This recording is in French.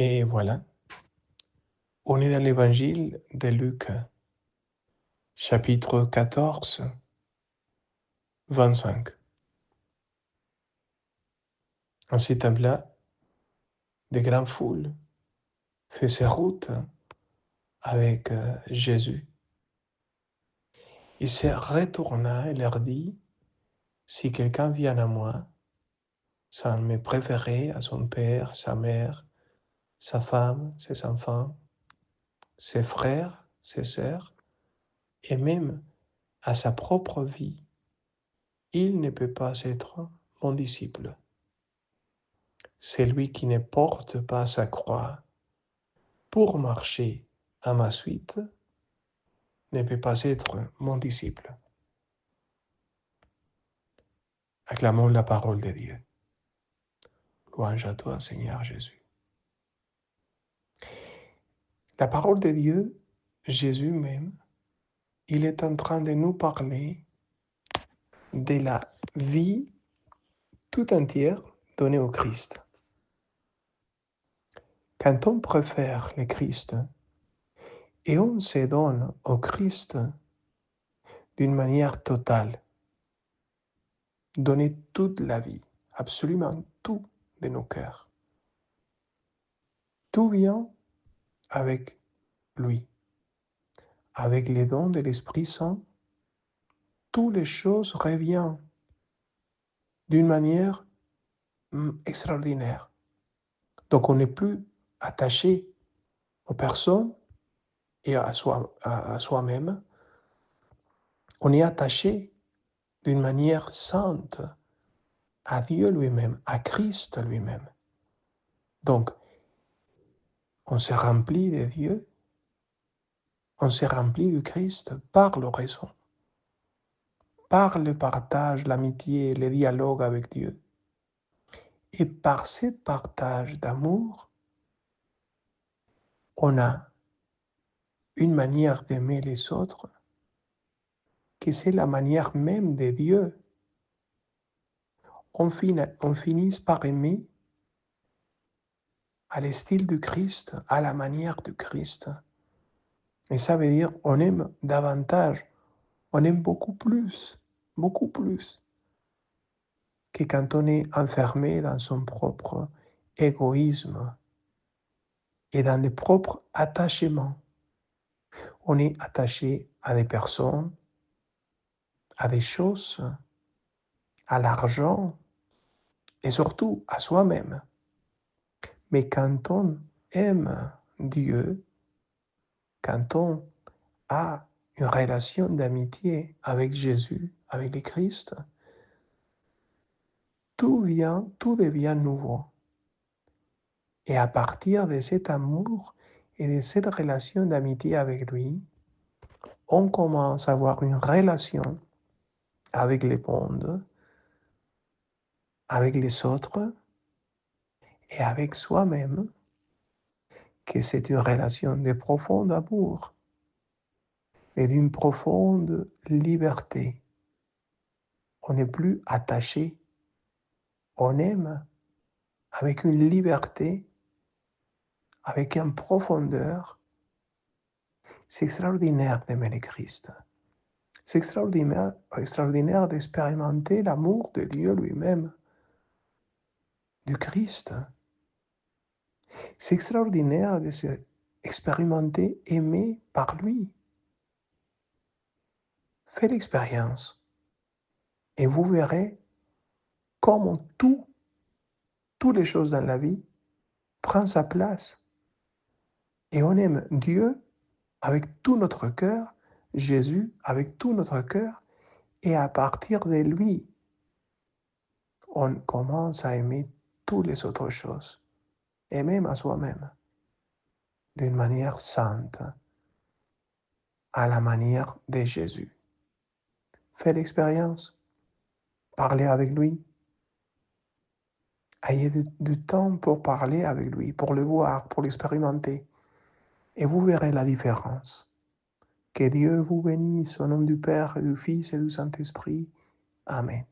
Et voilà, on est dans l'évangile de Luc, chapitre 14, 25. En ce temps-là, de grandes foules faisaient route avec Jésus. Il se retourna et leur dit, si quelqu'un vient à moi, sans me préférer à son père, sa mère, sa femme, ses enfants, ses frères, ses sœurs, et même à sa propre vie, il ne peut pas être mon disciple. Celui qui ne porte pas sa croix pour marcher à ma suite ne peut pas être mon disciple. Acclamons la parole de Dieu. Louange à toi, Seigneur Jésus. La parole de Dieu, Jésus même, il est en train de nous parler de la vie tout entière donnée au Christ. Quand on préfère le Christ et on se donne au Christ d'une manière totale, donner toute la vie, absolument tout de nos cœurs, tout vient avec lui. Avec les dons de l'Esprit Saint, toutes les choses reviennent d'une manière extraordinaire. Donc on n'est plus attaché aux personnes et à soi-même. On est attaché d'une manière sainte à Dieu lui-même, à Christ lui-même. Donc, on se remplit de Dieu, on se remplit du Christ par l'oraison, par le partage, l'amitié, le dialogue avec Dieu. Et par ce partage d'amour, on a une manière d'aimer les autres, que c'est la manière même de Dieu. On finit par aimer à l'estyle du Christ, à la manière du Christ. Et ça veut dire on aime davantage, on aime beaucoup plus que quand on est enfermé dans son propre égoïsme et dans les propres attachements. On est attaché à des personnes, à des choses, à l'argent et surtout à soi-même. Mais quand on aime Dieu, quand on a une relation d'amitié avec Jésus, avec le Christ, tout devient nouveau. Et à partir de cet amour et de cette relation d'amitié avec lui, on commence à avoir une relation avec le monde, avec les autres et avec soi-même, que c'est une relation de profond amour et d'une profonde liberté. On n'est plus attaché, on aime avec une liberté, avec une profondeur. C'est extraordinaire d'aimer le Christ. C'est extraordinaire d'expérimenter l'amour de Dieu lui-même, du Christ. C'est extraordinaire de s'expérimenter aimé par lui. Faites l'expérience et vous verrez comment toutes les choses dans la vie prennent sa place. Et on aime Dieu avec tout notre cœur, Jésus avec tout notre cœur, et à partir de lui, on commence à aimer toutes les autres choses, et même à soi-même, d'une manière sainte, à la manière de Jésus. Faites l'expérience, parlez avec lui, ayez du temps pour parler avec lui, pour le voir, pour l'expérimenter, et vous verrez la différence. Que Dieu vous bénisse au nom du Père, et du Fils et du Saint-Esprit. Amen.